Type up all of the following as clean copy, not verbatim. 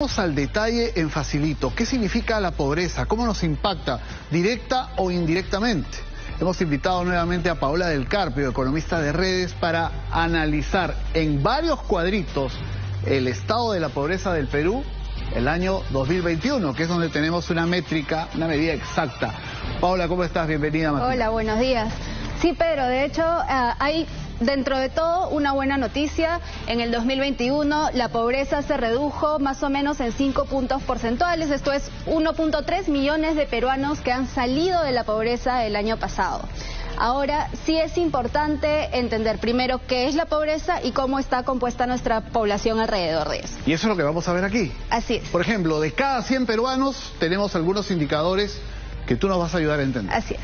Vamos al detalle en Facilito. ¿Qué significa la pobreza? ¿Cómo nos impacta, directa o indirectamente? Hemos invitado nuevamente a Paola del Carpio, economista de redes, para analizar en varios cuadritos el estado de la pobreza del Perú el año 2021, que es donde tenemos una métrica, una medida exacta. Paola, ¿cómo estás? Bienvenida. Martín. Hola, buenos días. Sí, Pedro, de hecho hay dentro de todo una buena noticia. En el 2021 la pobreza se redujo más o menos en 5 puntos porcentuales. Esto es 1.3 millones de peruanos que han salido de la pobreza el año pasado. Ahora sí es importante entender primero qué es la pobreza y cómo está compuesta nuestra población alrededor de eso. Y eso es lo que vamos a ver aquí. Así es. Por ejemplo, de cada 100 peruanos tenemos algunos indicadores que tú nos vas a ayudar a entender. Así es.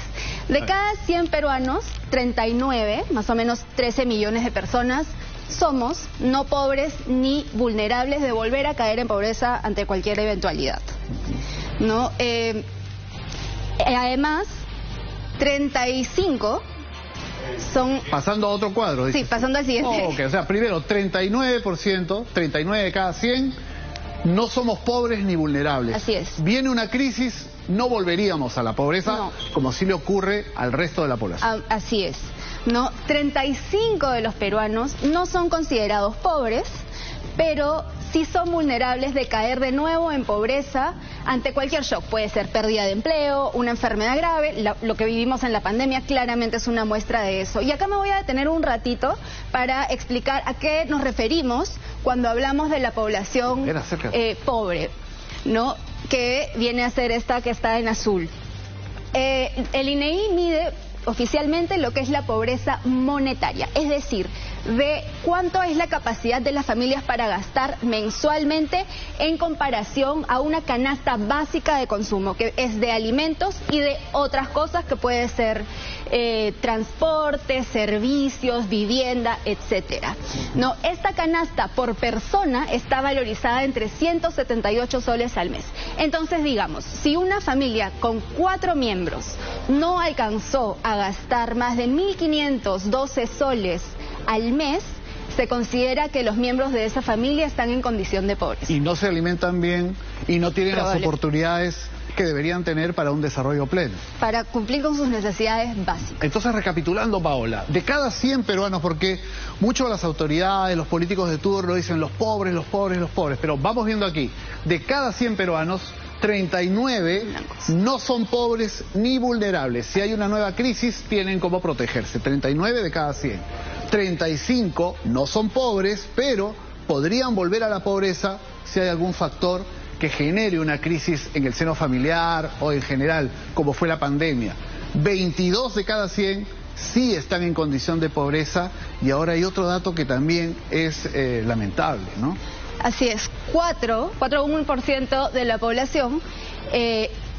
De cada 100 peruanos, 39, más o menos 13 millones de personas, somos no pobres ni vulnerables de volver a caer en pobreza ante cualquier eventualidad. ¿No? Además, 35 son... Pasando a otro cuadro. Sí, pasando al siguiente. Okay. O sea, primero, 39%, 39 de cada 100... no somos pobres ni vulnerables. Así es. Viene una crisis, no volveríamos a la pobreza, no, como sí le ocurre al resto de la población. Así es. No, 35 de los peruanos no son considerados pobres, pero sí son vulnerables de caer de nuevo en pobreza ante cualquier shock. Puede ser pérdida de empleo, una enfermedad grave. Lo que vivimos en la pandemia claramente es una muestra de eso. Y acá me voy a detener un ratito para explicar a qué nos referimos cuando hablamos de la población pobre, ¿no? Que viene a ser esta que está en azul. El INEI mide oficialmente lo que es la pobreza monetaria, es decir, de cuánto es la capacidad de las familias para gastar mensualmente en comparación a una canasta básica de consumo, que es de alimentos y de otras cosas que puede ser transporte, servicios, vivienda, etcétera. No, esta canasta por persona está valorizada en 378 soles al mes. Entonces, digamos, si una familia con 4 miembros no alcanzó a gastar más de 1.512 soles al mes, se considera que los miembros de esa familia están en condición de pobreza. Y no se alimentan bien y no tienen las oportunidades que deberían tener para un desarrollo pleno. Para cumplir con sus necesidades básicas. Entonces, recapitulando, Paola, de cada 100 peruanos, porque muchas de las autoridades, los políticos de turno dicen los pobres, los pobres, los pobres, pero vamos viendo aquí, de cada 100 peruanos, 39 no son pobres ni vulnerables. Si hay una nueva crisis, tienen cómo protegerse. 39 de cada 100. 35 no son pobres, pero podrían volver a la pobreza si hay algún factor que genere una crisis en el seno familiar o en general, como fue la pandemia. 22 de cada 100 sí están en condición de pobreza, y ahora hay otro dato que también es lamentable, ¿no? Así es, 4,1% de la población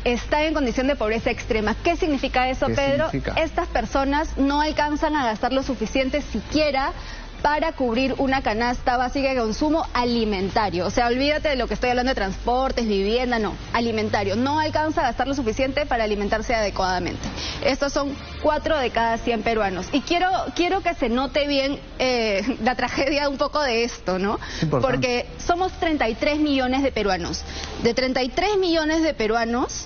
está en condición de pobreza extrema. ¿Qué significa eso, Pedro? Estas personas no alcanzan a gastar lo suficiente siquiera para cubrir una canasta básica de consumo alimentario. O sea, olvídate de lo que estoy hablando de transportes, vivienda, no, alimentario. No alcanza a gastar lo suficiente para alimentarse adecuadamente. Estos son 4 de cada 100 peruanos. Y quiero que se note bien la tragedia un poco de esto, ¿no? Porque somos 33 millones de peruanos. De 33 millones de peruanos,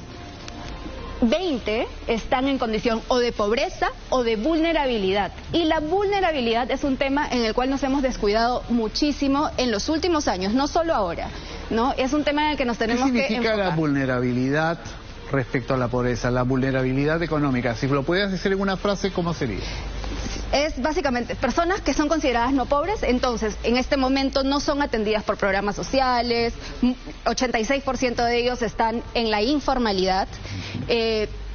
20 están en condición o de pobreza o de vulnerabilidad. Y la vulnerabilidad es un tema en el cual nos hemos descuidado muchísimo en los últimos años, no solo ahora, ¿no? Es un tema en el que nos tenemos que enfocar. ¿Qué significa la vulnerabilidad respecto a la pobreza, la vulnerabilidad económica? Si lo pudieras decir en una frase, ¿cómo sería? Es básicamente personas que son consideradas no pobres, entonces en este momento no son atendidas por programas sociales, 86% de ellos están en la informalidad,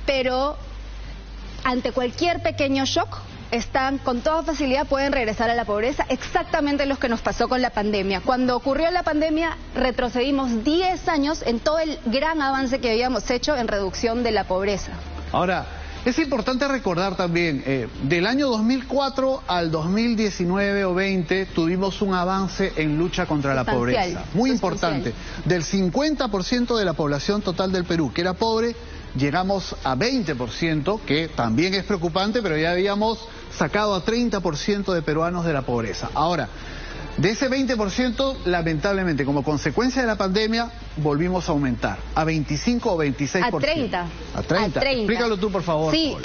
pero ante cualquier pequeño shock están con toda facilidad, pueden regresar a la pobreza, exactamente lo que nos pasó con la pandemia. Cuando ocurrió la pandemia retrocedimos 10 años en todo el gran avance que habíamos hecho en reducción de la pobreza. Ahora, es importante recordar también, del año 2004 al 2019 o 20 tuvimos un avance en lucha contra la pobreza. Muy importante. Del 50% de la población total del Perú, que era pobre, llegamos a 20%, que también es preocupante, pero ya habíamos sacado a 30% de peruanos de la pobreza. Ahora, De ese 20%, lamentablemente, como consecuencia de la pandemia, volvimos a aumentar a 25 o 26%. A 30. A 30. Explícalo tú, por favor. Sí,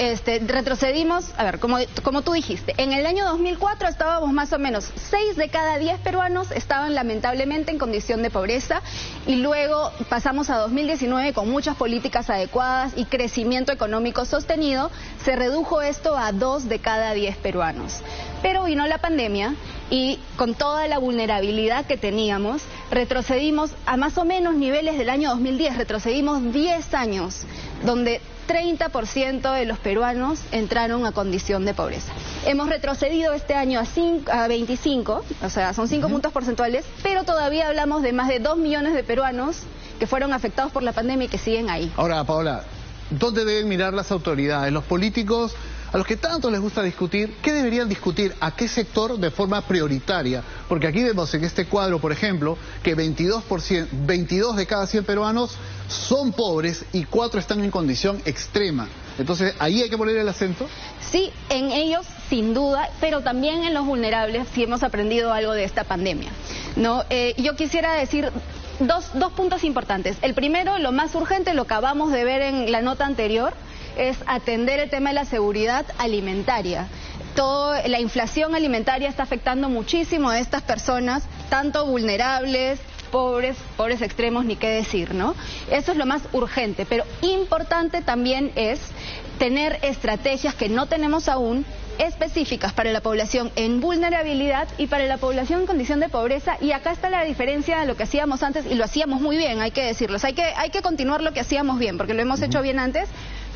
retrocedimos, a ver, como tú dijiste, en el año 2004 estábamos más o menos 6 de cada 10 peruanos estaban lamentablemente en condición de pobreza, y luego pasamos a 2019 con muchas políticas adecuadas y crecimiento económico sostenido, se redujo esto a 2 de cada 10 peruanos. Pero vino la pandemia y con toda la vulnerabilidad que teníamos, retrocedimos a más o menos niveles del año 2010, retrocedimos 10 años, donde 30% de los peruanos entraron a condición de pobreza. Hemos retrocedido este año a 25, o sea, son 5 puntos porcentuales, pero todavía hablamos de más de 2 millones de peruanos que fueron afectados por la pandemia y que siguen ahí. Ahora, Paola, ¿dónde deben mirar las autoridades, los políticos, a los que tanto les gusta discutir? ¿Qué deberían discutir? ¿A qué sector de forma prioritaria? Porque aquí vemos en este cuadro, por ejemplo, que 22 de cada 100 peruanos son pobres y 4 están en condición extrema. Entonces, ¿ahí hay que poner el acento? Sí, en ellos sin duda, pero también en los vulnerables, si hemos aprendido algo de esta pandemia, ¿no? Yo quisiera decir dos puntos importantes. El primero, lo más urgente, lo acabamos de ver en la nota anterior, es atender el tema de la seguridad alimentaria. La inflación alimentaria está afectando muchísimo a estas personas, tanto vulnerables, pobres extremos, ni qué decir, ¿no? Eso es lo más urgente, pero importante también es tener estrategias que no tenemos aún, específicas para la población en vulnerabilidad y para la población en condición de pobreza, y acá está la diferencia de lo que hacíamos antes, y lo hacíamos muy bien, hay que decirlo. Hay que continuar lo que hacíamos bien, porque lo hemos hecho bien antes,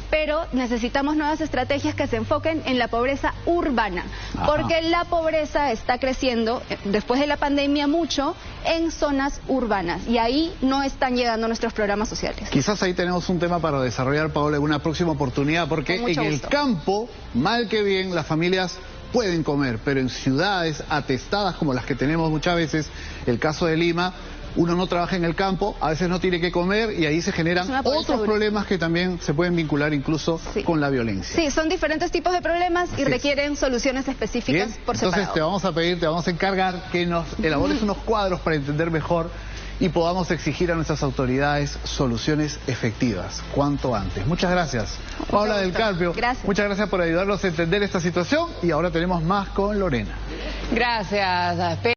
pero necesitamos nuevas estrategias que se enfoquen en la pobreza urbana, porque la pobreza está creciendo después de la pandemia mucho en zonas urbanas, y ahí no están llegando nuestros programas sociales. Quizás ahí tenemos un tema para desarrollar, Paola, en una próxima oportunidad, porque en el campo, mal que bien, las familias pueden comer, pero en ciudades atestadas como las que tenemos muchas veces, el caso de Lima, uno no trabaja en el campo, a veces no tiene que comer, y ahí se generan otros problemas que también se pueden vincular incluso con la violencia. Sí, son diferentes tipos de problemas y requieren soluciones específicas por separado. Entonces te vamos a pedir, te vamos a encargar que nos elabores unos cuadros para entender mejor y podamos exigir a nuestras autoridades soluciones efectivas cuanto antes. Muchas gracias, Paola del Carpio. Gracias. Muchas gracias por ayudarnos a entender esta situación, y ahora tenemos más con Lorena. Gracias.